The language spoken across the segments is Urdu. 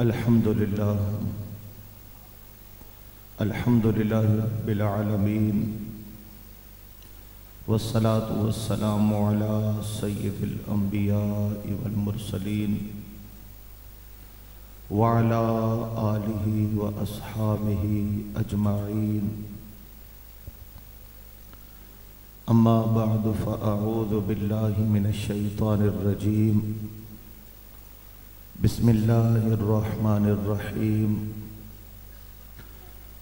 الحمدللہ رب العالمین والصلاة والسلام علی سید الانبیاء والمرسلین وعلی آلہ واصحابہ اجمعین اما بعد فاعوذ باللہ من الشیطان الرجیم بسم اللہ الرحمن الرحیم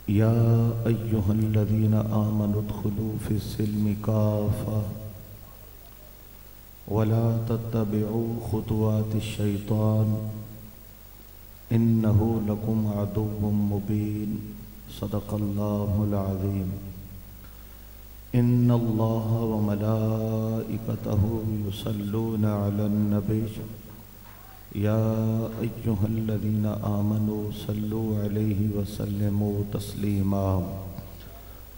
یا ایہا الذین آمنوا ادخلوا فی السلم کافہ ولا تتبعوا خطوات الشیطان انہ لکم عدو مبین صدق اللہ العظیم ان اللہ وملائکتہ یصلون علی النبی یا ایہا الذین آمنوا صلوا علیہ وسلموا تسلیما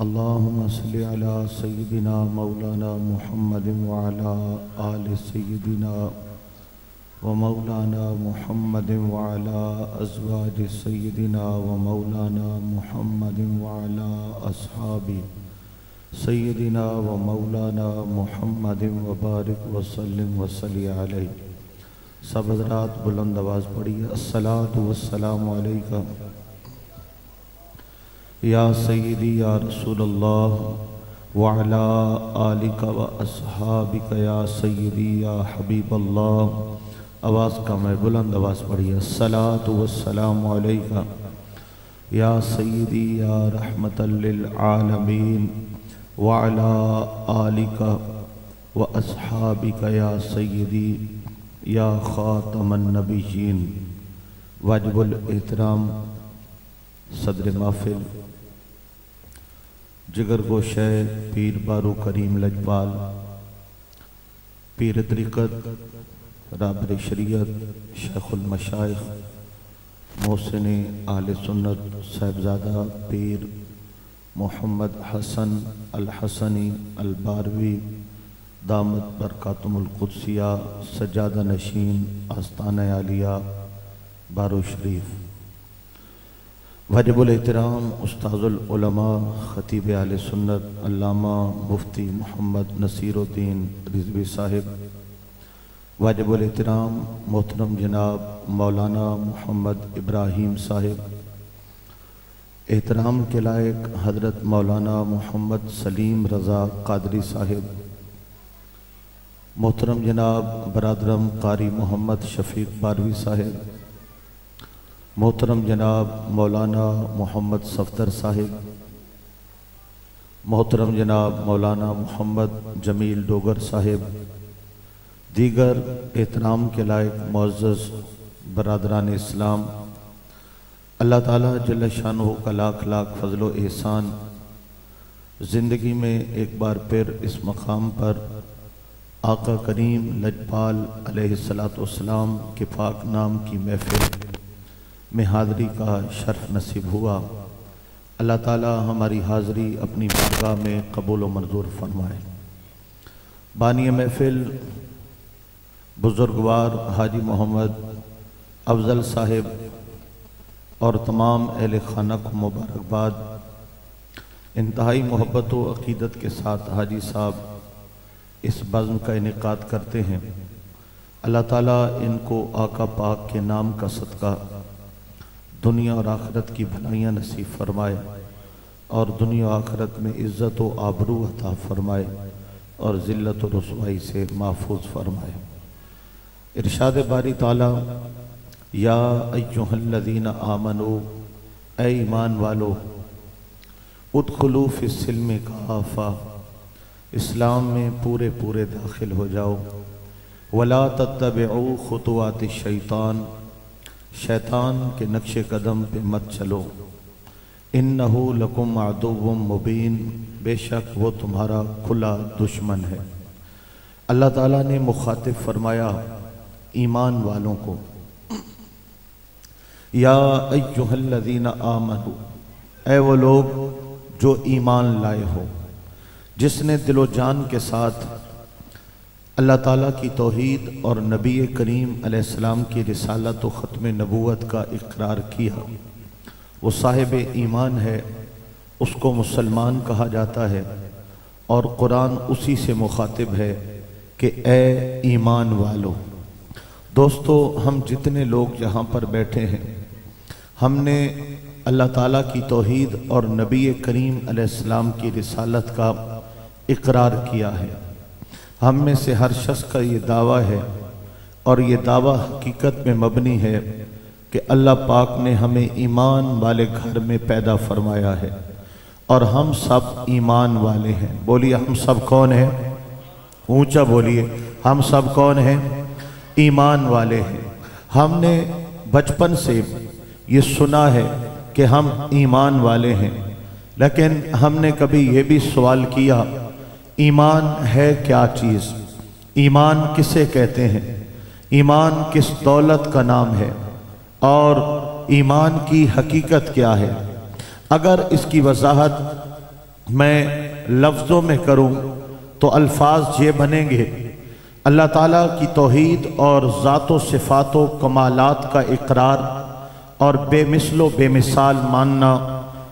اللہم صل علی سیدنا مولانا محمد وعلی آل سیدنا ومولانا محمد وعلی ازواج سیدنا ومولانا محمد وعلی اصحاب سیدنا ومولانا محمد وبارک وسلم وصلی علیہ۔ سب حضرات بلند آواز پڑھیے، الصلاۃ والسلام علیکہ یا سیدی یا رسول اللہ وعلی آلک و اصحابک یا سیدی یا حبیب اللہ۔ آواز کم ہے، بلند آواز پڑھیے، الصلاۃ والسلام علیکہ یا سیدی یا رحمت للعالمین وعلی آلک و اصحابک یا سیدی یا خاتم النبیین۔ واجب الاحترام صدر محفل جگر گوشہ پیر بارو کریم لجپال، پیر طریقت رابر شریعت شیخ المشائخ محسن آل سنت صاحبزادہ پیر محمد حسن الحسنی الباروی دامت برکاتم القدسیہ سجادہ نشین آستانہ عالیہ بارو شریف۔ واجب الاحترام استاذ العلماء خطیب اہل سنت علامہ مفتی محمد نصیر الدین رضوی صاحب۔ واجب الاحترام محترم جناب مولانا محمد ابراہیم صاحب۔ احترام کے لائق حضرت مولانا محمد سلیم رضا قادری صاحب۔ محترم جناب برادرم قاری محمد شفیق باروی صاحب۔ محترم جناب مولانا محمد صفدر صاحب۔ محترم جناب مولانا محمد جمیل ڈوگر صاحب۔ دیگر احترام کے لائق معزز برادران اسلام، اللہ تعالیٰ جل شانہ کا لاکھ لاکھ فضل و احسان، زندگی میں ایک بار پھر اس مقام پر آقا کریم لجپال علیہ السلام کے پاک نام کی محفل میں حاضری کا شرف نصیب ہوا۔ اللہ تعالیٰ ہماری حاضری اپنی بارگاہ میں قبول و منظور فرمائے۔ بانی محفل بزرگوار حاجی محمد افضل صاحب اور تمام اہل خانہ کو مبارکباد۔ انتہائی محبت و عقیدت کے ساتھ حاجی صاحب اس بزم کا انعقاد کرتے ہیں۔ اللہ تعالیٰ ان کو آقا پاک کے نام کا صدقہ دنیا اور آخرت کی بھلائیاں نصیب فرمائے، اور دنیا و آخرت میں عزت و آبرو عطا فرمائے، اور ذلت و رسوائی سے محفوظ فرمائے۔ ارشاد باری تعالیٰ، یا ایہا الذین آمنوا، اے ایمان والو، ادخلوا فی السلم کافہ، اسلام میں پورے پورے داخل ہو جاؤ۔ ولا تتبعوا خطوات الشیطان، شیطان کے نقش قدم پہ مت چلو۔ انہ لکم عدو مبین، بے شک وہ تمہارا کھلا دشمن ہے۔ اللہ تعالیٰ نے مخاطب فرمایا ایمان والوں کو، یا ایہا الذین آمنوا، اے وہ لوگ جو ایمان لائے ہو، جس نے دل و جان کے ساتھ اللہ تعالیٰ کی توحید اور نبی کریم علیہ السلام کی رسالت و ختم نبوت کا اقرار کیا، وہ صاحب ایمان ہے، اس کو مسلمان کہا جاتا ہے، اور قرآن اسی سے مخاطب ہے کہ اے ایمان والو۔ دوستو، ہم جتنے لوگ یہاں پر بیٹھے ہیں، ہم نے اللہ تعالیٰ کی توحید اور نبی کریم علیہ السلام کی رسالت کا اقرار کیا ہے۔ ہم میں سے ہر شخص کا یہ دعویٰ ہے، اور یہ دعویٰ حقیقت میں مبنی ہے کہ اللہ پاک نے ہمیں ایمان والے گھر میں پیدا فرمایا ہے، اور ہم سب ایمان والے ہیں۔ بولیے، ہم سب کون ہیں؟ اونچا بولیے، ہم سب کون ہیں؟ ایمان والے ہیں۔ ہم نے بچپن سے یہ سنا ہے کہ ہم ایمان والے ہیں، لیکن ہم نے کبھی یہ بھی سوال کیا، ایمان ہے کیا چیز؟ ایمان کسے کہتے ہیں؟ ایمان کس دولت کا نام ہے؟ اور ایمان کی حقیقت کیا ہے؟ اگر اس کی وضاحت میں لفظوں میں کروں تو الفاظ یہ بنیں گے: اللہ تعالیٰ کی توحید اور ذات و صفات و کمالات کا اقرار اور بے مثل و بے مثال ماننا،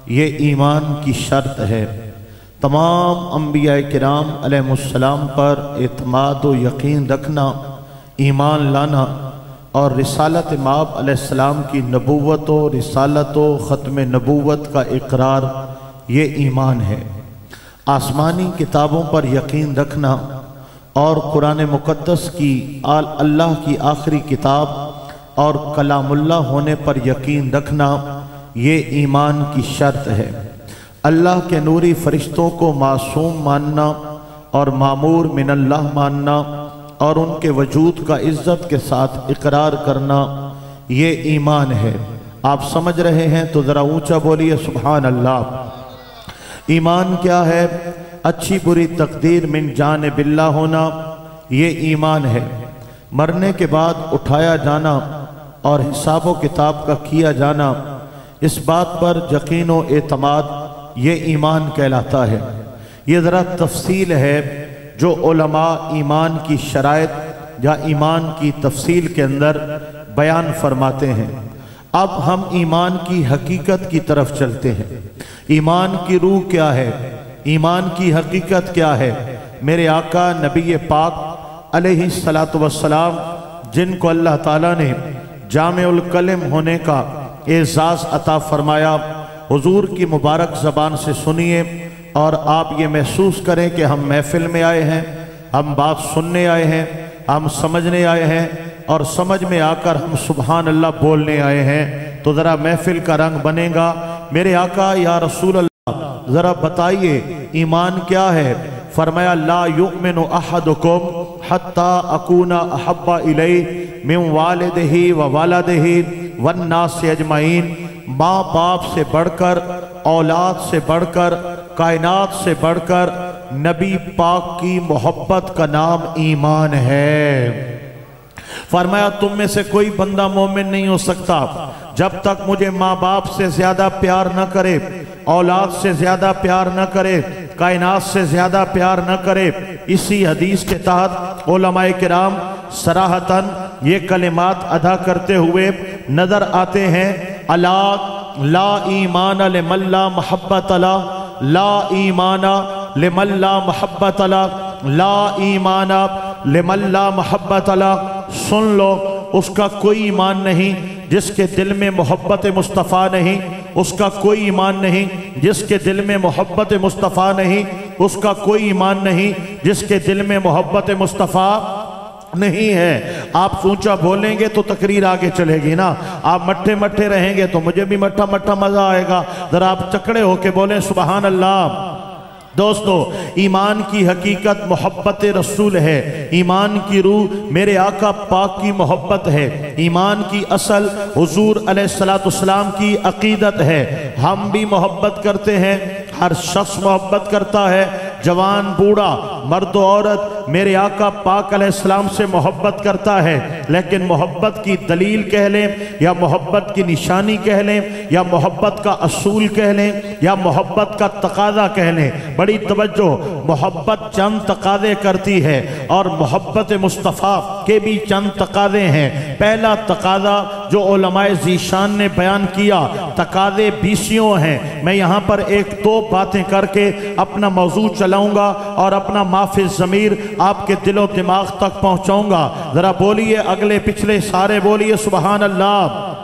یہ ایمان کی شرط ہے۔ تمام انبیاء کرام علیہ السلام پر اعتماد و یقین رکھنا، ایمان لانا، اور رسالت مآب علیہ السلام کی نبوت و رسالت و ختم نبوت کا اقرار، یہ ایمان ہے۔ آسمانی کتابوں پر یقین رکھنا اور قرآن مقدس کی اللہ کی آخری کتاب اور کلام اللہ ہونے پر یقین رکھنا، یہ ایمان کی شرط ہے۔ اللہ کے نوری فرشتوں کو معصوم ماننا اور مامور من اللہ ماننا اور ان کے وجود کا عزت کے ساتھ اقرار کرنا، یہ ایمان ہے۔ آپ سمجھ رہے ہیں تو ذرا اونچا بولیے سبحان اللہ۔ ایمان کیا ہے؟ اچھی بری تقدیر من جانب اللہ ہونا، یہ ایمان ہے۔ مرنے کے بعد اٹھایا جانا اور حساب و کتاب کا کیا جانا، اس بات پر یقین و اعتماد، یہ ایمان کہلاتا ہے۔ یہ ذرا تفصیل ہے جو علماء ایمان کی شرائط یا ایمان کی تفصیل کے اندر بیان فرماتے ہیں۔ اب ہم ایمان کی حقیقت کی طرف چلتے ہیں۔ ایمان کی روح کیا ہے؟ ایمان کی حقیقت کیا ہے؟ میرے آقا نبی پاک علیہ السلام، جن کو اللہ تعالیٰ نے جامع الکلم ہونے کا اعزاز عطا فرمایا، حضور کی مبارک زبان سے سنیے اور آپ یہ محسوس کریں کہ ہم محفل میں آئے ہیں، ہم بات سننے آئے ہیں، ہم سمجھنے آئے ہیں، اور سمجھ میں آ کر ہم سبحان اللہ بولنے آئے ہیں، تو ذرا محفل کا رنگ بنے گا۔ میرے آقا یا رسول اللہ ذرا بتائیے ایمان کیا ہے؟ فرمایا لا یؤمن احدکم حتی اکون احب الیہ من والدہ و والدہ والناس اجمعین۔ ماں باپ سے بڑھ کر، اولاد سے بڑھ کر، کائنات سے بڑھ کر نبی پاک کی محبت کا نام ایمان ہے۔ فرمایا تم میں سے کوئی بندہ مومن نہیں ہو سکتا جب تک مجھے ماں باپ سے زیادہ پیار نہ کرے، اولاد سے زیادہ پیار نہ کرے، کائنات سے زیادہ پیار نہ کرے۔ اسی حدیث کے تحت علماء کرام صراحتاً یہ کلمات ادا کرتے ہوئے نظر آتے ہیں: لا ایمان لمن لا محبت لا، لا ایمان لمن لا محبت لا، لا ایمان لمن لا محبت لا۔ سن لو، اس کا کوئی ایمان نہیں جس کے دل میں محبت مصطفیٰ نہیں، اس کا کوئی ایمان نہیں جس کے دل میں محبت مصطفیٰ نہیں، اس کا کوئی ایمان نہیں جس کے دل میں محبت مصطفیٰ نہیں ہے۔ آپ اونچا بولیں گے تو تقریر آگے چلے گی نا، آپ مٹھے مٹھے رہیں گے تو مجھے بھی مٹھا مٹھا مزہ آئے گا۔ ذرا آپ چکڑے ہو کے بولیں سبحان اللہ۔ دوستو، ایمان کی حقیقت محبت رسول ہے، ایمان کی روح میرے آقا پاک کی محبت ہے، ایمان کی اصل حضور علیہ السلام کی عقیدت ہے۔ ہم بھی محبت کرتے ہیں، ہر شخص محبت کرتا ہے، جوان بوڑھا مرد و عورت میرے آقا پاک علیہ السلام سے محبت کرتا ہے، لیکن محبت کی دلیل کہہ لیں یا محبت کی نشانی کہہ لیں یا محبت کا اصول کہہ لیں یا محبت کا تقاضا کہہ لیں، بڑی توجہ، محبت چند تقاضے کرتی ہے اور محبت مصطفیٰ کے بھی چند تقاضے ہیں۔ پہلا تقاضا جو علماء ذیشان نے بیان کیا، تقاضے 20 ہیں، میں یہاں پر ایک دو باتیں کر کے اپنا موضوع چلاؤں گا اور اپنا معافی ضمیر آپ کے دل و دماغ تک پہنچاؤں گا۔ ذرا بولیے، اگلے پچھلے سارے بولیے سبحان اللہ۔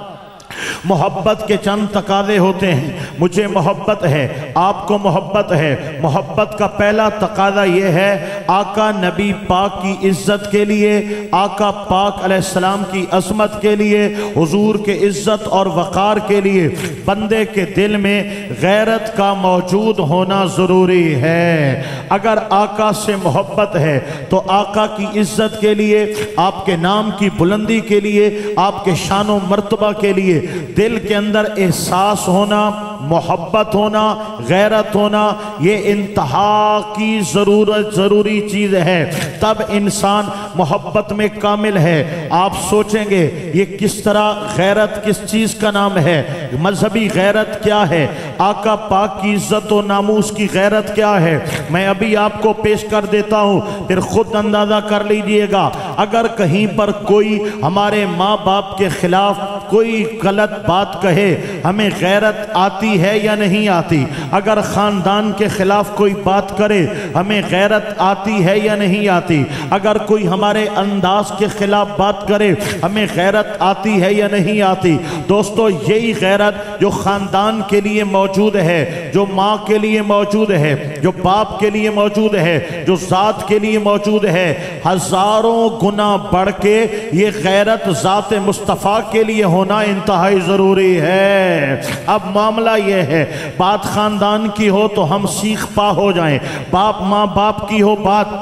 محبت کے چند تقاضے ہوتے ہیں، مجھے محبت ہے، آپ کو محبت ہے۔ محبت کا پہلا تقاضا یہ ہے، آقا نبی پاک کی عزت کے لیے، آقا پاک علیہ السلام کی عظمت کے لیے، حضور کے عزت اور وقار کے لیے بندے کے دل میں غیرت کا موجود ہونا ضروری ہے۔ اگر آقا سے محبت ہے تو آقا کی عزت کے لیے، آپ کے نام کی بلندی کے لیے، آپ کے شان و مرتبہ کے لیے دل کے اندر احساس ہونا، محبت ہونا، غیرت ہونا، یہ انتہا کی ضروری چیز ہے۔ تب انسان محبت میں کامل ہے۔ آپ سوچیں گے یہ کس طرح غیرت کس چیز کا نام ہے؟ مذہبی غیرت کیا ہے؟ آقا پاک کی عزت و ناموس کی غیرت کیا ہے؟ میں ابھی آپ کو پیش کر دیتا ہوں، پھر خود اندازہ کر لیجئے گا۔ اگر کہیں پر کوئی ہمارے ماں باپ کے خلاف کوئی غلط بات کہے، ہمیں غیرت آتی ہے یا نہیں آتی؟ اگر خاندان کے خلاف کوئی بات کرے، ہمیں غیرت آتی ہے یا نہیں آتی؟ اگر کوئی ہمارے انداز کے خلاف بات کرے، ہمیں غیرت آتی ہے یا نہیں آتی؟ دوستو، یہی غیرت جو خاندان کے لیے موجود ہے، جو ماں کے لیے موجود ہے، جو باپ کے لیے موجود ہے، جو ذات کے لیے موجود ہے، ہزاروں گنا بڑھ کے یہ غیرت ذات مصطفیٰ کے لیے ہونا انتہائی ضروری ہے۔ اب معاملہ یہ ہے، بات خاندان کی ہو تو ہم سیخ پا ہو جائیں، باپ ماں باپ کی ہو بات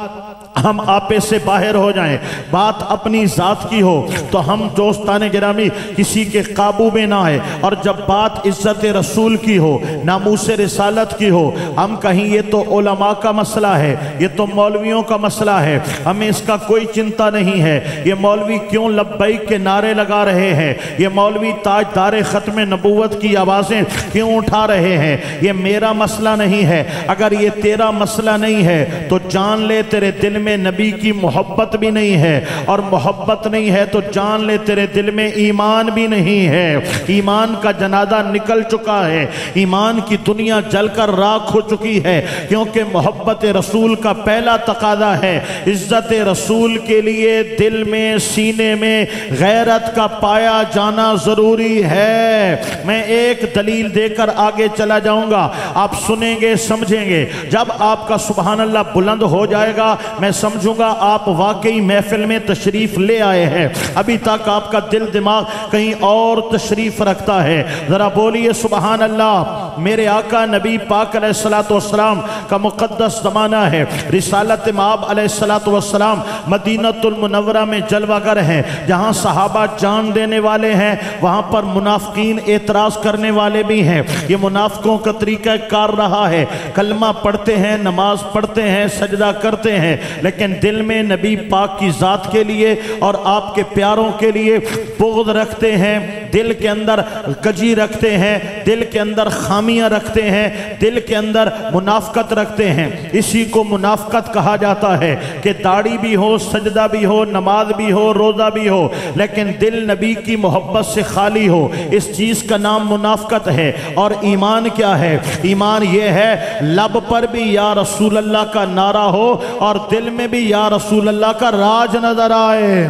ہم آپے سے باہر ہو جائیں، بات اپنی ذات کی ہو تو ہم دوستان گرامی کسی کے قابو میں نہ آئے، اور جب بات عزت رسول کی ہو، ناموس رسالت کی ہو، ہم کہیں یہ تو علماء کا مسئلہ ہے، یہ تو مولویوں کا مسئلہ ہے، ہمیں اس کا کوئی چنتا نہیں ہے، یہ مولوی کیوں لبیک کے نعرے لگا رہے ہیں، یہ مولوی تاجدار ختم نبوت کی آوازیں کیوں اٹھا رہے ہیں، یہ میرا مسئلہ نہیں ہے۔ اگر یہ تیرا مسئلہ نہیں ہے تو جان لے تیرے دل میں نبی کی محبت بھی نہیں ہے، اور محبت نہیں ہے تو جان لے تیرے دل میں ایمان بھی نہیں ہے۔ ایمان کا جنازہ نکل چکا ہے، ایمان کی دنیا جل کر راکھ ہو چکی ہے، کیونکہ محبت رسول کا پہلا تقاضا ہے، عزت رسول کے لیے دل میں سینے میں غیرت کا پایا جانا ضروری ہے۔ میں ایک دلیل دے کر آگے چلا جاؤں گا، آپ سنیں گے سمجھیں گے۔ جب آپ کا سبحان اللہ بلند ہو جائے گا، میں سمجھوں گا آپ واقعی محفل میں تشریف لے آئے ہیں، ابھی تک آپ کا دل دماغ کہیں اور تشریف رکھتا ہے۔ ذرا بولیے سبحان اللہ۔ میرے آقا نبی پاک علیہ السلام کا مقدس زمانہ ہے، رسالت مآب علیہ السلام مدینہ المنورہ میں جلوہ گر ہیں، جہاں صحابہ جان دینے والے ہیں وہاں پر منافقین اعتراض کرنے والے بھی ہیں۔ یہ منافقوں کا طریقہ کار رہا ہے، کلمہ پڑھتے ہیں، نماز پڑھتے ہیں، سجدہ کرتے ہیں، لیکن دل میں نبی پاک کی ذات کے لیے اور آپ کے پیاروں کے لیے بغض رکھتے ہیں، دل کے اندر کجی رکھتے ہیں، دل کے اندر خامیاں رکھتے ہیں، دل کے اندر منافقت رکھتے ہیں۔ اسی کو منافقت کہا جاتا ہے کہ داڑھی بھی ہو، سجدہ بھی ہو، نماز بھی ہو، روزہ بھی ہو، لیکن دل نبی کی محبت سے خالی ہو، اس چیز کا نام منافقت ہے۔ اور ایمان کیا ہے؟ ایمان یہ ہے لب پر بھی یا رسول اللہ کا نعرہ ہو اور دل میں بھی یا رسول اللہ کا راج نظر آئے۔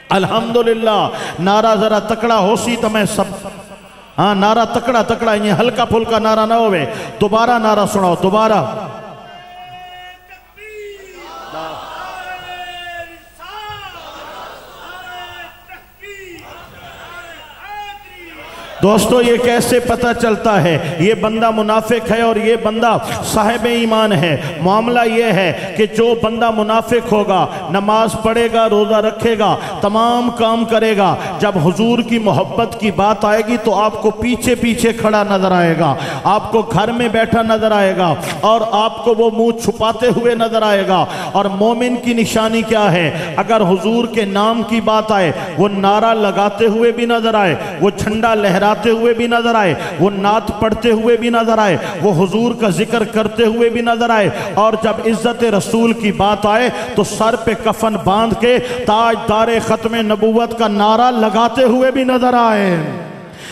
الحمدللہ، نعرہ ذرا تکڑا ہو سی تو میں سب ہاں نعرہ تکڑا یہ ہلکا پھلکا نعرہ نہ ہوئے۔ دوبارہ نعرہ سناؤ، دوبارہ۔ دوستو یہ کیسے پتہ چلتا ہے یہ بندہ منافق ہے اور یہ بندہ صاحب ایمان ہے؟ معاملہ یہ ہے کہ جو بندہ منافق ہوگا نماز پڑھے گا، روزہ رکھے گا، تمام کام کرے گا، جب حضور کی محبت کی بات آئے گی تو آپ کو پیچھے پیچھے کھڑا نظر آئے گا، آپ کو گھر میں بیٹھا نظر آئے گا اور آپ کو وہ منہ چھپاتے ہوئے نظر آئے گا۔ اور مومن کی نشانی کیا ہے؟ اگر حضور کے نام کی بات آئے وہ نعرہ لگاتے ہوئے بھی نظر آئے، وہ جھنڈا لہراتے ہوئے بھی نظر آئے، وہ نعت پڑھتے ہوئے بھی نظر آئے، وہ حضور کا ذکر کرتے ہوئے بھی نظر آئے، اور جب عزت رسول کی بات آئے تو سر پہ کفن باندھ کے تاجدار ختم نبوت کا نعرہ لگاتے ہوئے بھی نظر آئے۔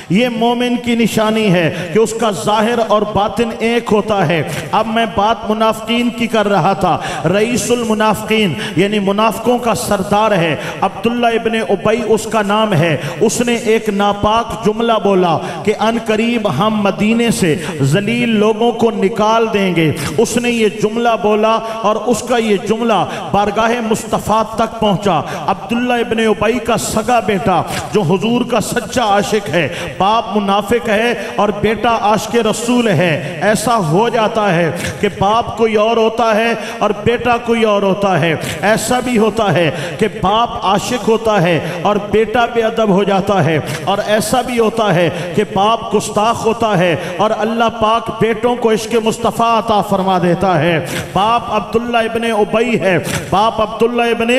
یہ مومن کی نشانی ہے کہ اس کا ظاہر اور باطن ایک ہوتا ہے۔ اب میں بات منافقین کی کر رہا تھا۔ رئیس المنافقین یعنی منافقوں کا سردار ہے، عبداللہ ابن ابی اس کا نام ہے۔ اس نے ایک ناپاک جملہ بولا کہ ان قریب ہم مدینے سے ذلیل لوگوں کو نکال دیں گے۔ اس نے یہ جملہ بولا اور اس کا یہ جملہ بارگاہ مصطفیٰ تک پہنچا۔ عبداللہ ابن ابی کا سگا بیٹا جو حضور کا سچا عاشق ہے، باپ منافق ہے اور بیٹا عاشق رسول ہے۔ ایسا ہو جاتا ہے کہ باپ کوئی اور ہوتا ہے اور بیٹا کوئی اور ہوتا ہے۔ ایسا بھی ہوتا ہے کہ باپ عاشق ہوتا ہے اور بیٹا بے ادب ہو جاتا ہے، اور ایسا بھی ہوتا ہے کہ باپ گستاخ ہوتا ہے اور اللہ پاک بیٹوں کو عشق مصطفیٰ عطا فرما دیتا ہے۔ باپ عبداللہ ابن ابی ہے، باپ عبداللہ ابن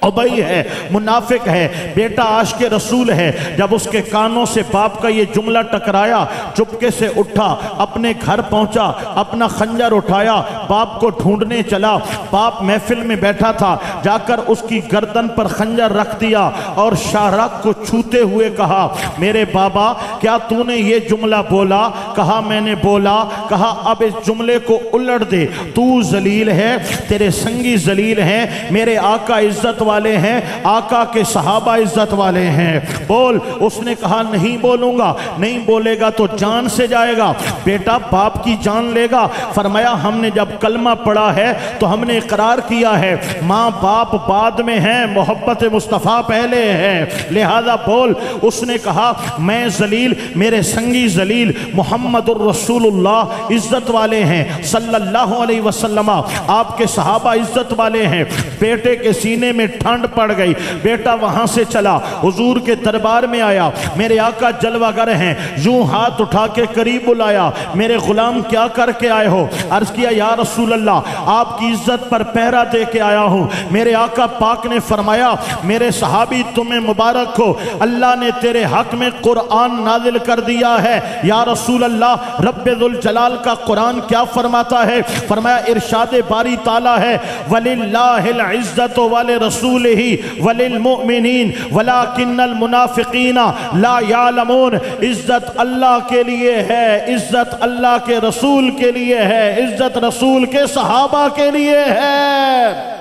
ابی ہے، منافق ہے، بیٹا عاشق رسول ہے۔ جب اس کے کانوں سے باپ کا یہ جملہ ٹکرایا، چپکے سے اٹھا، اپنے گھر پہنچا، اپنا خنجر اٹھایا، باپ کو ڈھونڈنے چلا۔ باپ محفل میں بیٹھا تھا، جا کر اس کی گردن پر خنجر رکھ دیا اور شاہراہ کو چھوتے ہوئے کہا، میرے بابا کیا تو نے یہ جملہ بولا؟ کہا میں نے بولا۔ کہا اب اس جملے کو الٹ دے، تو ذلیل ہے، تیرے سنگی ذلیل ہیں، میرے آقا عزت والے ہیں، آقا کے صحابہ عزت والے ہیں، بول۔ اس نے کہا نہیں بولوں گا۔ نہیں بولے گا تو جان سے جائے گا، بیٹا باپ کی جان لے گا۔ فرمایا ہم نے جب کلمہ پڑھا ہے تو ہم نے اقرار کیا ہے ماں باپ بعد میں ہیں، محبت مصطفیٰ پہلے ہے، لہذا بول۔ اس نے کہا میں ذلیل، میرے سنگی ذلیل، محمد الرسول اللہ عزت والے ہیں صلی اللہ علیہ وسلم، آپ کے صحابہ عزت والے ہیں۔ بیٹے کے سینے میں ٹھنڈ پڑ گئی، بیٹا وہاں سے چلا، حضور کے دربار میں آیا، میرے آقا جلوہ گر ہیں، یوں ہاتھ اٹھا کے قریب بلایا، میرے غلام کیا کر کے آئے ہو؟ عرض کیا یا رسول اللہ آپ کی عزت پر پہرا دے کے آیا ہوں۔ میرے آقا پاک نے فرمایا میرے صحابی تمہیں مبارک ہو، اللہ نے تیرے حق میں قرآن نازل کر دیا ہے۔ یا رسول اللہ رب ذوالجلال کا قرآن کیا فرماتا ہے؟ فرمایا ارشاد باری تعالیٰ ہے وَلِلَّهِ الْعِزَّةُ وَلِرَسُولِهِ وَلِلْمُؤْمِنِينَ وَلَكِنَّ الْمُنَافِقِينَ لَا يَعْلَمُونَ۔ عزت اللہ کے لیے ہے، عزت اللہ کے رسول کے لیے ہے، عزت رسول کے صحابہ کے لیے ہے۔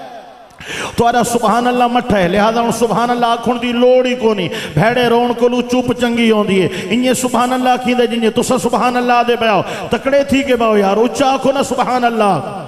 تو آرہ سبحان اللہ مٹھا ہے، لہذا سبحان اللہ آکھن دی لوڑی کو نہیں، بھیڑے رون کو لو چوپ چنگی ہوں دیئے، انہیں سبحان اللہ کی دے جنہیں تُسا سبحان اللہ دے بیاؤ، تکڑے تھی کے باؤ یار، اچھا آکھو نا سبحان اللہ۔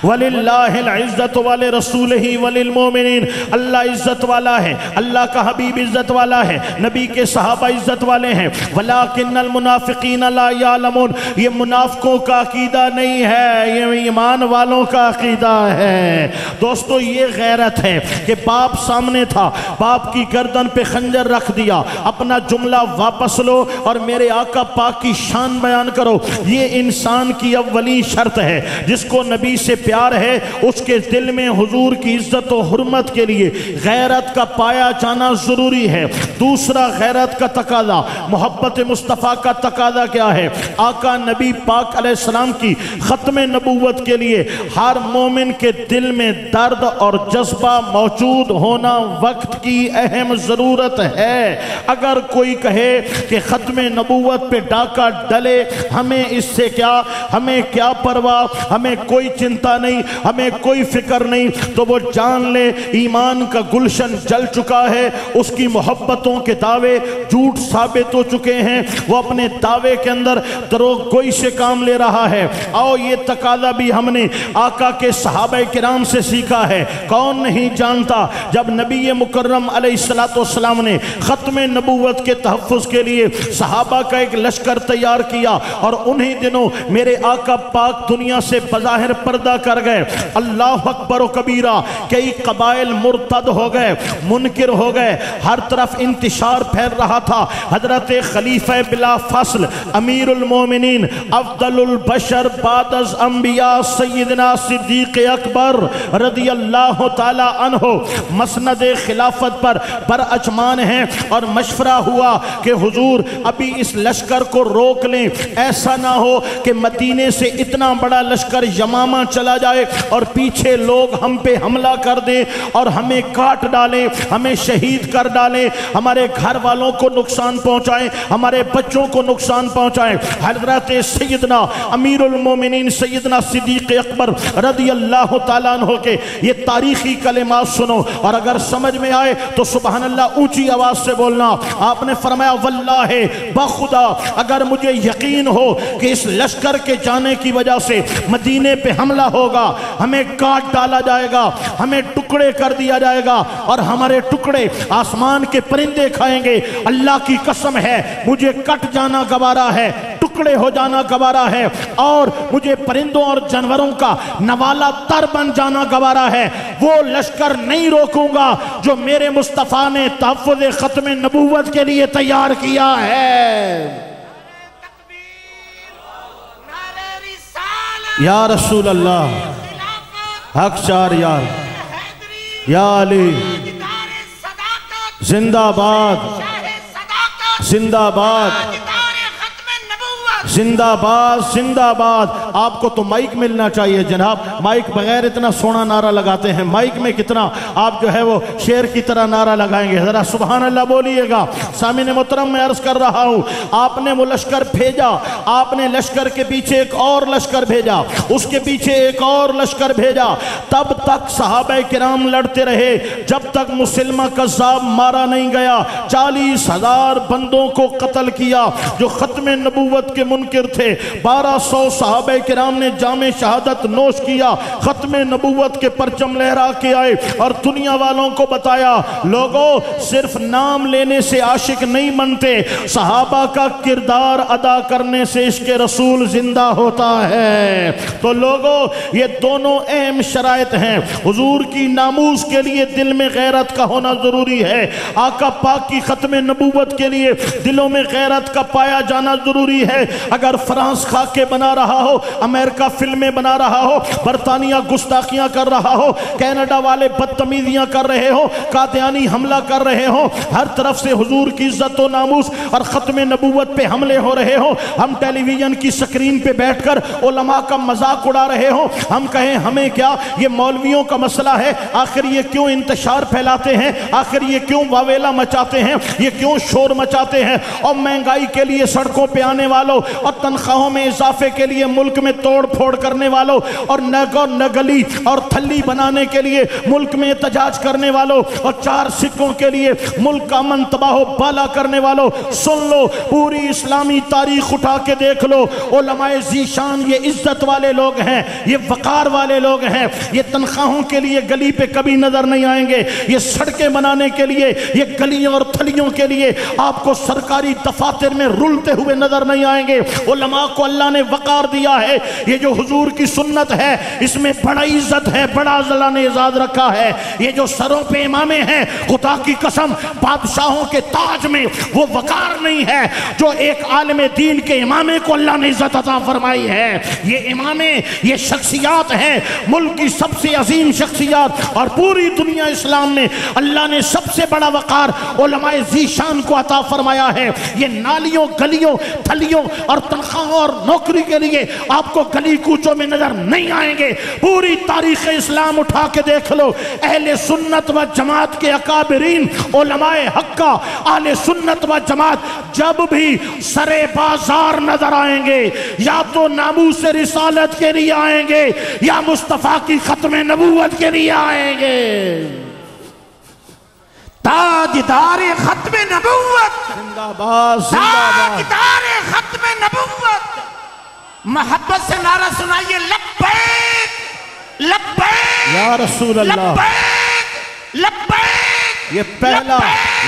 وَلِلَّهِ الْعِزَّةُ وَلِرَسُولِهِ وَلِلْمُؤْمِنِينَ، اللہ عزت والا ہے، اللہ کا حبیب عزت والا ہے، نبی کے صحابہ عزت والے ہیں۔ وَلَكِنَّ الْمُنَافِقِينَ لَا يَعْلَمُونَ، یہ منافقوں کا عقیدہ نہیں ہے، یہ ایمان والوں کا عقیدہ ہے۔ دوستو یہ غیرت ہے کہ باپ سامنے تھا، باپ کی گردن پہ خنجر رکھ دیا، اپنا جملہ واپس لو اور میرے آقا پاک کی شان بیان کرو۔ یہ انسان کی اولی شرط ہے، جس کو نبی سے پیار ہے اس کے دل میں حضور کی عزت و حرمت کے لیے غیرت کا پایا جانا ضروری ہے۔ دوسرا غیرت کا تقاضا، محبت مصطفیٰ کا تقاضا کیا ہے؟ آقا نبی پاک علیہ السلام کی ختم نبوت کے لیے ہر مومن کے دل میں درد اور جذبہ موجود ہونا وقت کی اہم ضرورت ہے۔ اگر کوئی کہے کہ ختم نبوت پہ ڈاکہ ڈلے ہمیں اس سے کیا، ہمیں کیا پرواہ، ہمیں کوئی چنتا چنتا نہیں، ہمیں کوئی فکر نہیں، تو وہ جان لے ایمان کا گلشن جل چکا ہے، اس کی محبتوں کے دعوے جھوٹ ثابت ہو چکے ہیں، وہ اپنے دعوے کے اندر دروغ گوئی سے کام لے رہا ہے۔ آؤ یہ تقاضا بھی ہم نے آقا کے صحابہ کرام سے سیکھا ہے۔ کون نہیں جانتا جب نبی مکرم علیہ السلام نے ختم نبوت کے تحفظ کے لیے صحابہ کا ایک لشکر تیار کیا، اور انہی دنوں میرے آقا پاک دنیا سے بظاہر پردہ کر گئے۔ اللہ اکبر و کبیرہ، کئی قبائل مرتد ہو گئے، منکر ہو گئے، ہر طرف انتشار پھیل رہا تھا۔ حضرت خلیفہ بلا فصل امیر المومنین افضل البشر بعد از انبیاء سیدنا صدیق اکبر رضی اللہ تعالی عنہ مسند خلافت پر براجمان ہیں، اور مشورہ ہوا کہ حضور ابھی اس لشکر کو روک لیں، ایسا نہ ہو کہ مدینے سے اتنا بڑا لشکر یمامہ چلا جائے اور پیچھے لوگ ہم پہ حملہ کر دیں اور ہمیں کاٹ ڈالیں، ہمیں شہید کر ڈالیں، ہمارے گھر والوں کو نقصان پہنچائیں، ہمارے بچوں کو نقصان پہنچائیں۔ حضرت سیدنا امیر المومنین سیدنا صدیق اکبر رضی اللہ تعالیٰ عنہ کے یہ تاریخی کلمات سنو، اور اگر سمجھ میں آئے تو سبحان اللہ اونچی آواز سے بولنا۔ آپ نے فرمایا واللہ بخدا اگر مجھے یقین ہو کہ اس لشکر کے جانے کی وجہ سے مدینے پہ حملہ ہوگا، ہمیں کاٹ ڈالا جائے گا، ہمیں ٹکڑے کر دیا جائے گا، اور ہمارے ٹکڑے آسمان کے پرندے کھائیں گے، اللہ کی قسم ہے مجھے کٹ جانا گوارا ہے، ٹکڑے ہو جانا گوارا ہے، اور مجھے پرندوں اور جانوروں کا نوالا تر بن جانا گوارا ہے، وہ لشکر نہیں روکوں گا جو میرے مصطفیٰ نے تحفظ ختم نبوت کے لیے تیار کیا ہے۔ یا رسول اللہ، حق چار یار، یا علی، زندہ باد، زندہ باد، زندہ باد، زندہ باد۔ آپ کو تو مائک ملنا چاہیے جناب، مائک بغیر اتنا سونا نعرہ لگاتے ہیں، مائک میں کتنا آپ جو ہے وہ شیر کی طرح نعرہ لگائیں گے، ذرا سبحان اللہ بولیے گا۔ سامعین محترم میں عرض کر رہا ہوں، آپ نے وہ لشکر بھیجا، آپ نے لشکر کے پیچھے ایک اور لشکر بھیجا، اس کے پیچھے ایک اور لشکر بھیجا، تب تک صحابہ کرام لڑتے رہے جب تک مسلمہ کذاب مارا نہیں گیا۔ 40,000 بندوں کو قتل کیا جو ختم نبوت کے منکر تھے، 1200 صحابہ کرام نے جام شہادت نوش کیا، ختم نبوت کے پرچم لہرا کے آئے اور دنیا والوں کو بتایا لوگوں صرف نام لینے سے عاشق نہیں بنتے، صحابہ کا کردار ادا کرنے سے عشق رسول زندہ ہوتا ہے۔ تو لوگوں یہ دونوں اہم شرائط ہیں، حضور کی ناموس کے لیے دل میں غیرت کا ہونا ضروری ہے، آقا پاک کی ختم نبوت کے لیے دلوں میں غیرت کا پایا جانا ضروری ہے۔ اگر فرانس خاکے بنا رہا ہو، امریکہ فلمیں بنا رہا ہو، برطانیہ گستاخیاں کر رہا ہو، کینیڈا والے بدتمیزیاں کر رہے ہو، قادیانی حملہ کر رہے ہو، ہر طرف سے حضور کی عزت و ناموس اور ختم نبوت پہ حملے ہو رہے ہو، ہم ٹیلی ویژن کی سکرین پہ بیٹھ کر علماء کا مذاق اڑا رہے ہو، ہم کہیں ہمیں کیا، یہ مولویوں کا مسئلہ ہے، آخر یہ کیوں انتشار پھیلاتے ہیں، آخر یہ کیوں واویلا مچاتے ہیں، یہ کیوں شور مچاتے ہیں، اور مہنگائی کے لیے سڑکوں پہ آنے والوں اور تنخواہوں میں اضافے کے لیے ملک میں توڑ پھوڑ کرنے والوں اور نگلی اور تھلی بنانے کے لیے ملک میں احتجاج کرنے والوں اور 4 سکوں کے لیے ملک کا امن تباہ و بالا کرنے والوں، سن لو پوری اسلامی تاریخ اٹھا کے دیکھ لو، علماء ذیشان یہ عزت والے لوگ ہیں، یہ وقار والے لوگ ہیں، یہ تنخواہوں کے لیے گلی پہ کبھی نظر نہیں آئیں گے، یہ سڑکیں بنانے کے لیے، یہ گلیوں اور تھلیوں کے لیے آپ کو سرکاری دفاتر میں رلتے ہوئے نظر نہیں آئیں گے۔ علماء کو اللہ نے وقار دیا ہے، یہ جو حضور کی سنت ہے اس میں بڑا عزت ہے، بڑا اللہ نے اعزاز رکھا ہے۔ یہ جو سروں پہ امامے ہیں، خدا کی قسم بادشاہوں کے تاج میں وہ وقار نہیں ہے جو ایک عالم دین کے امامے کو اللہ نے عزت عطا فرمائی ہے۔ یہ امامے، یہ شخصیات ہیں، ملک کی سب سے عظیم شخصیات، اور پوری دنیا اسلام میں اللہ نے سب سے بڑا وقار علماء ذیشان کو عطا فرمایا ہے۔ یہ نالیوں، گلیوں، تھلیوں اور تنخواہوں اور نوکری کے لیے آپ کو گلی کوچوں میں نظر نہیں آئیں گے. پوری تاریخ اسلام اٹھا کے دیکھ لو, اہل سنت و جماعت کے اکابرین علماء حق کا, اہل سنت و جماعت جب بھی سرے بازار نظر آئیں گے یا تو ناموس رسالت کے لیے آئیں گے یا مصطفیٰ کی ختم نبوت کے لیے آئیں گے. تاجدار ختم نبوت, زندہ باد زندہ باد. تاجدار ختم نبوت, محبت سے نعرہ سنائیے لبیک لبیک یا رسول اللہ, لبیک لبیک. یہ پہلا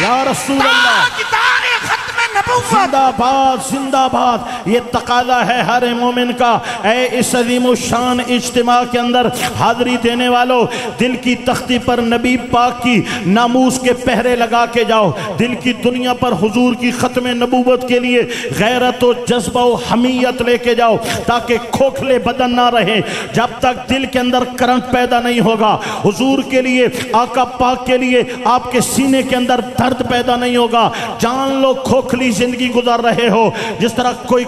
یا رسول اللہ, تاجدار ختم نبوت. زندہ باد زندہ باد. یہ تقاضا ہے ہر مومن کا. اے اس عظیم الشان اجتماع کے اندر حاضری دینے والوں, دل کی تختی پر نبی پاک کی ناموس کے پہرے لگا کے جاؤ. دل کی دنیا پر حضور کی ختم نبوت کے لیے غیرت و جذبہ و حمیت لے کے جاؤ, تاکہ کھوکھلے بدن نہ رہے. جب تک دل کے اندر کرنٹ پیدا نہیں ہوگا, حضور کے لیے, آقا پاک کے لیے آپ کے سینے کے اندر درد پیدا نہیں ہوگا. جان لو کھوکھلی زندگی گزار رہے ہو. جس طرح کوئی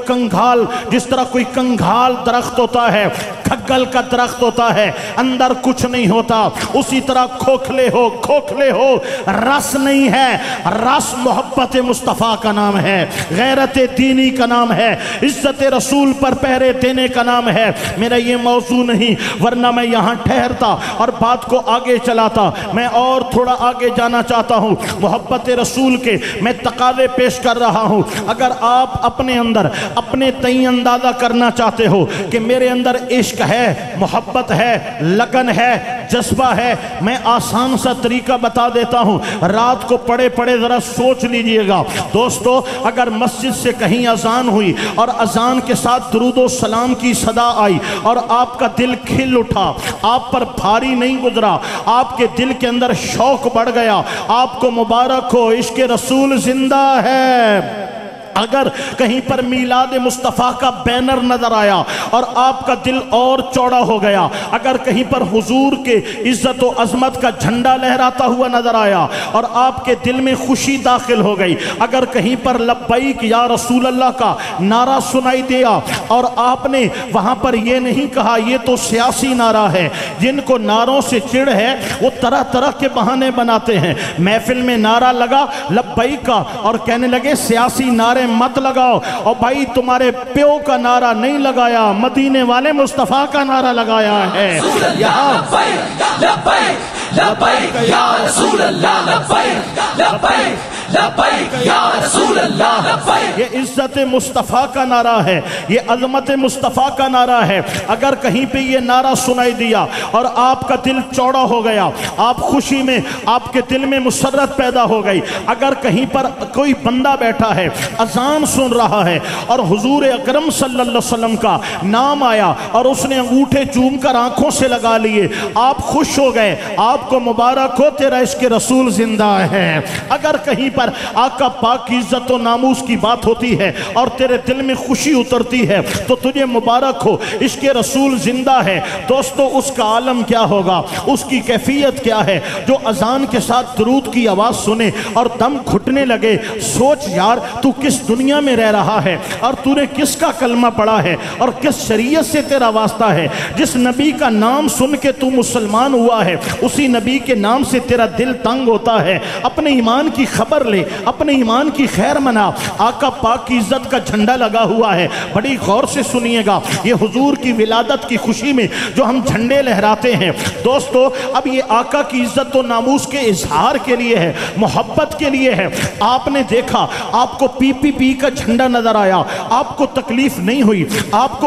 کنگھال درخت ہوتا ہے, کھگل کا درخت ہوتا ہے, اندر کچھ نہیں ہوتا, اسی طرح کھوکھلے ہو. رس نہیں ہے, رس محبت مصطفیٰ کا نام ہے, غیرت دینی کا نام ہے, عزت رسول پر پہرے دینے کا نام ہے. میرا یہ موضوع نہیں, ورنہ میں یہاں ٹھہرتا اور بات کو آگے چلاتا. میں اور تھوڑا آگے جانا چاہتا ہوں. محبت رسول کے میں تقاضے پیش کر رہا ہوں. اگر آپ اپنے اندر اپنے تئیں اندازہ کرنا چاہتے ہو کہ میرے اندر عشق ہے, محبت ہے, لگن ہے, جذبہ ہے, میں آسان سا طریقہ بتا دیتا ہوں. رات کو پڑے پڑے ذرا سوچ لیجئے گا دوستو. اگر مسجد سے کہیں اذان ہوئی اور اذان کے ساتھ درود و سلام کی صدا آئی اور آپ کا دل کھل اٹھا, آپ پر بھاری نہیں گزرا, آپ کے دل کے اندر شوق بڑھ گیا, آپ کو مبارک ہو, عشق رسول زندہ ہے. اگر کہیں پر میلاد مصطفیٰ کا بینر نظر آیا اور آپ کا دل اور چوڑا ہو گیا, اگر کہیں پر حضور کے عزت و عظمت کا جھنڈا لہراتا ہوا نظر آیا اور آپ کے دل میں خوشی داخل ہو گئی, اگر کہیں پر لبیک یا رسول اللہ کا نعرہ سنائی دیا اور آپ نے وہاں پر یہ نہیں کہا یہ تو سیاسی نعرہ ہے. جن کو نعروں سے چڑ ہے وہ طرح طرح کے بہانے بناتے ہیں. محفل میں نعرہ لگا لبیک کا اور کہنے لگے سیاسی نعرے مت لگاؤ, اور بھائی تمہارے پیو کا نعرہ نہیں لگایا, مدینے والے مصطفیٰ کا نعرہ لگایا ہے. یہاں لبیک لبیک یا رسول اللہ, لبیک لبیک لبیک یا رسول اللہ, لبیک. یہ عزت مصطفیٰ کا نعرہ ہے, یہ عظمت مصطفیٰ کا نعرہ ہے. اگر کہیں پہ یہ نعرہ سنائی دیا اور آپ کا دل چوڑا ہو گیا, آپ خوشی میں, آپ کے دل میں مسرت پیدا ہو گئی. اگر کہیں پر کوئی بندہ بیٹھا ہے, اذان سن رہا ہے اور حضور اکرم صلی اللہ علیہ وسلم کا نام آیا اور اس نے انگوٹھے چوم کر آنکھوں سے لگا لیے, آپ خوش ہو گئے, آپ کو مبارک ہو, تیرا عشق رسول زندہ ہے. اگر کہیں پر آقا پاک کی عزت و ناموس کی بات ہوتی ہے اور تیرے دل میں خوشی اترتی ہے تو تجھے مبارک ہو, عشق رسول زندہ ہے. دوستو اس کا عالم کیا ہوگا, اس کی کیفیت کیا ہے جو اذان کے ساتھ درود کی آواز سنے اور دم گھٹنے لگے. سوچ یار تو کس دنیا میں رہ رہا ہے اور تو نے کس کا کلمہ پڑھا ہے اور کس شریعت سے تیرا واسطہ ہے. جس نبی کا نام سن کے تو مسلمان ہوا ہے, اسی نبی کے نام سے تیرا دل تنگ ہوتا ہے. اپنے ایمان کی خبر لے, اپنے ایمان کی خیر منا. آقا پاک کی عزت کا جھنڈا لگا ہوا ہے, بڑی غور سے سنیے گا. یہ حضور کی ولادت کی خوشی میں جو ہم جھنڈے لہراتے ہیں دوستو, اب یہ آقا کی عزت و ناموس کے اظہار کے لیے ہے, محبت کے لیے ہے. آپ نے دیکھا, آپ کو پی کا جھنڈا نظر آیا, آپ کو تکلیف نہیں ہوئی. آپ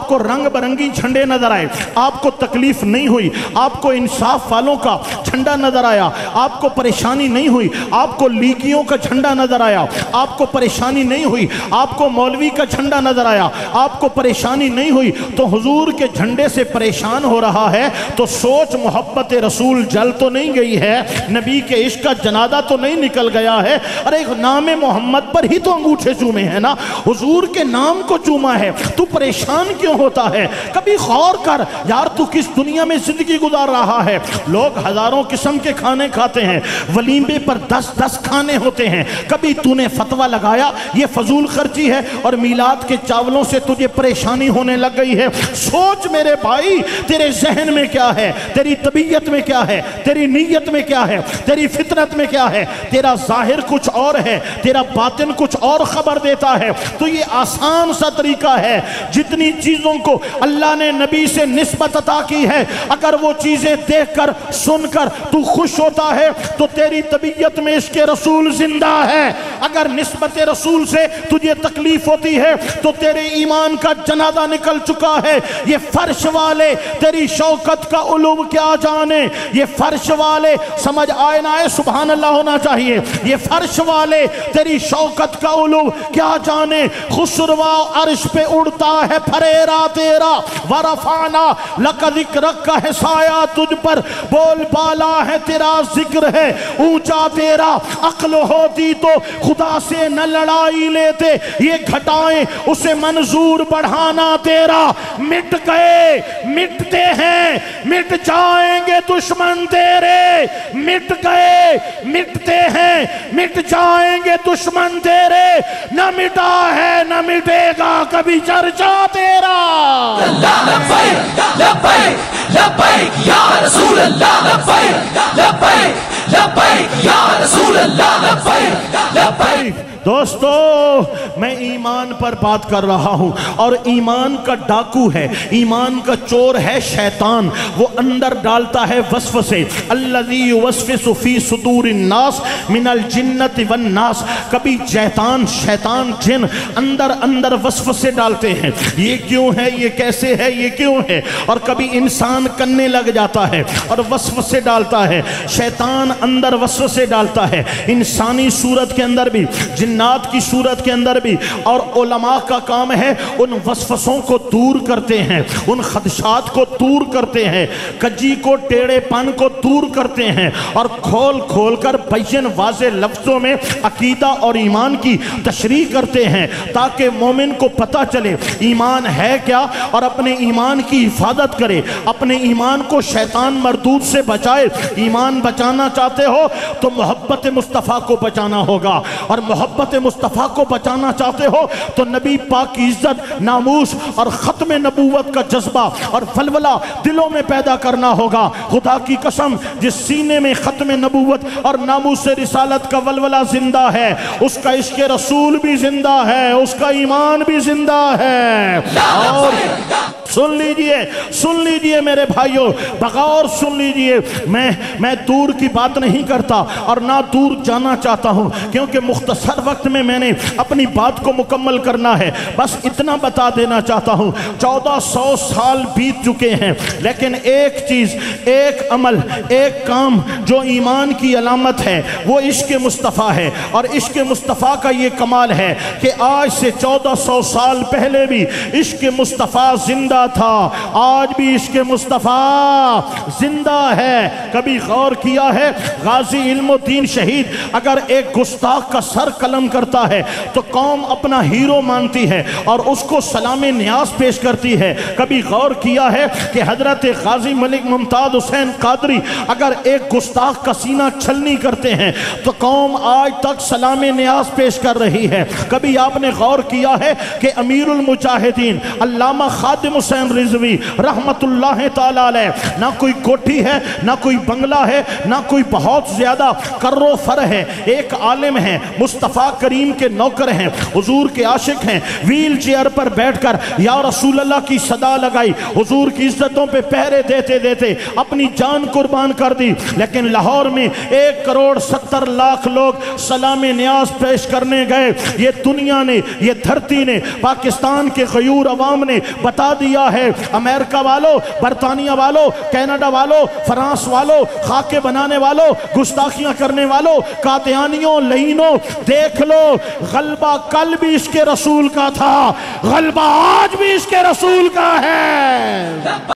کو رنگ برنگی جھنڈے نظر آئے, آپ کو تکلیف نہیں ہوئی. آپ کو انصاف والوں کا جھنڈا نظر آیا, آپ کو پریشانی نہیں ہوئی. آپ کو لیگیوں کا جھنڈا نظر آیا, آپ کو پریشانی نہیں ہوئی. آپ کو مولوی کا جھنڈا نظر آیا, آپ کو پریشانی نہیں ہوئی. تو حضور کے جھنڈے سے پریشان ہو رہا ہے تو سوچ محبت رسول جل تو نہیں گئی ہے, نبی کے عشق کا جنازہ تو نہیں نکل گیا ہے. ارے نام محمد پر ہی تو انگوٹھے چومے ہیں نا, حضور کے نام کو چوما ہے, تو پریشان کیوں ہوتا ہے؟ کبھی غور کر یار تو کس دنیا میں زندگی گزار رہا ہے. لوگ ہزاروں قسم کے کھانے کھاتے ہیں, ولیمے پر 10 کھانے کھانے ہوتے ہیں. کبھی تو نے فتویٰ لگایا یہ فضول خرچی ہے اور میلاد کے چاولوں سے تجھے پریشانی ہونے لگ گئی ہے. سوچ میرے بھائی تیرے ذہن میں کیا ہے, تیری طبیعت میں کیا ہے, تیری نیت میں کیا ہے, تیری فطرت میں کیا ہے. تیرا ظاہر کچھ اور ہے, تیرا باطن کچھ اور خبر دیتا ہے. تو یہ آسان سا طریقہ ہے, جتنی چیزوں کو اللہ نے نبی سے نسبت عطا کی ہے اگر وہ چیزیں دیکھ کر سن کر تو خوش ہوتا ہے تو تیری طبیعت میں عشق رسول زندہ ہے. اگر نسبت رسول سے تجھے تکلیف ہوتی ہے تو تیرے ایمان کا جنازہ نکل چکا ہے. یہ فرش والے تیری شوکت کا علو کیا جانے, یہ فرش والے سمجھ آئے نہ آئے سبحان اللہ ہونا چاہیے. یہ فرش والے تیری شوکت کا علو کیا جانے. خسروا عرش پہ اڑتا ہے پھریرا تیرا, ورفعنا لک ذکرک کا ہے سایہ تجھ پر, بول بالا ہے تیرا ذکر ہے اونچا تیرا. عقل ہوتی تو خدا سے نہ لڑائی لیتے, یہ گھٹائیں اسے منظور بڑھانا تیرا. مٹ گئے مٹتے ہیں مٹ جائیں گے دشمن تیرے, مٹ گئے مٹتے ہیں مٹ جائیں گے دشمن تیرے. نہ مٹا ہے نہ مٹے گا کبھی چرچا تیرا. لبیک لبیک لبیک یا رسول اللہ, لبیک لبیک لبیک یا رسول اللہ, لبیک لبیک. دوستو میں ایمان پر بات کر رہا ہوں اور ایمان کا ڈاکو ہے, ایمان کا چور ہے شیطان. وہ اندر ڈالتا ہے وسوسے. الذی یوسوس فی صدور الناس من الجنۃ والناس. کبھی شیطان جن اندر وسوسے ڈالتے ہیں, یہ کیوں ہے, یہ کیسے ہے, یہ کیوں ہے. اور کبھی انسان کرنے لگ جاتا ہے اور وسوسے ڈالتا ہے. شیطان اندر وسوسے ڈالتا ہے انسانی صورت کے اندر بھی, جنات کی صورت کے اندر بھی. اور علماء کا کام ہے ان وسوسوں کو دور کرتے ہیں, ان خدشات کو دور کرتے ہیں, کجی کو ٹیڑے پن کو دور کرتے ہیں اور کھول کر بین واضح لفظوں میں عقیدہ اور ایمان کی تشریح کرتے ہیں تاکہ مومن کو پتہ چلے ایمان ہے کیا اور اپنے ایمان کی حفاظت کرے, اپنے ایمان کو شیطان مردود سے بچائے. ایمان بچانا چاہتے ہو تو محبت مصطفیٰ کو بچانا ہوگا, اور محبت مصطفیٰ کو بچانا چاہتے ہو تو نبی پاک کی عزت, ناموس اور ختم نبوت کا جذبہ اور ولولہ دلوں میں پیدا کرنا ہوگا. خدا کی قسم جس سینے میں ختم نبوت اور ناموس رسالت کا ولولہ زندہ ہے اس کا عشق رسول بھی زندہ ہے, اس کا ایمان بھی زندہ ہے. اور سن لیجئے میرے بھائیوں, بغور سن لیجئے. میں دور کی بات نہیں کرتا اور نہ دور جانا چاہتا ہوں کیونکہ مختصر وقت میں نے اپنی بات کو مکمل کرنا ہے. بس اتنا بتا دینا چاہتا ہوں 1400 سال بیت چکے ہیں لیکن ایک چیز, ایک عمل, ایک کام جو ایمان کی علامت ہے وہ عشق مصطفیٰ ہے. اور عشق مصطفیٰ کا یہ کمال ہے کہ آج سے 1400 سال پہلے بھی عشق مصطفیٰ زندہ تھا, آج بھی عشق مصطفیٰ زندہ ہے. کبھی غور کیا ہے غازی علم الدین شہید اگر ایک گستاخ کا سر قلم کرتا ہے تو قوم اپنا ہیرو مانتی ہے اور اس کو سلام نیاز پیش کرتی ہے. کبھی غور کیا ہے کہ حضرت غازی ملک ممتاز حسین قادری اگر ایک گستاخ کا سینہ چھلنی کرتے ہیں تو قوم آج تک سلام نیاز پیش کر رہی ہے. کبھی آپ نے غور کیا ہے کہ امیر المجاہدین علامہ خادم حسین رضوی رحمت اللہ تعالی علیہ نہ کوئی کوٹھی ہے, نہ کوئی بنگلہ ہے, نہ کوئی بہت زیادہ کر و فر ہے, ایک عالم ہیں, مصطفیٰ کریم کے نوکر ہیں, حضور کے عاشق ہیں. ویل چیئر پر بیٹھ کر یا رسول اللہ کی صدا لگائی, حضور کی عزتوں پہ پہرے دیتے دیتے اپنی جان قربان کر دی. لیکن لاہور میں 1,70,00,000 لوگ سلام نیاز پیش کرنے گئے. یہ دنیا نے, یہ دھرتی نے, پاکستان کے غیور عوام نے بتا دیا ہے امریکہ والو, برطانیہ والو, کینیڈا والو, فرانس والو, خاکے بنانے والو, گستاخیاں کرنے والو, قادیانیوں, لعینوں, دیکھ لو غلبہ کل بھی عشق رسول کا تھا, غلبہ آج بھی عشق رسول کا ہے.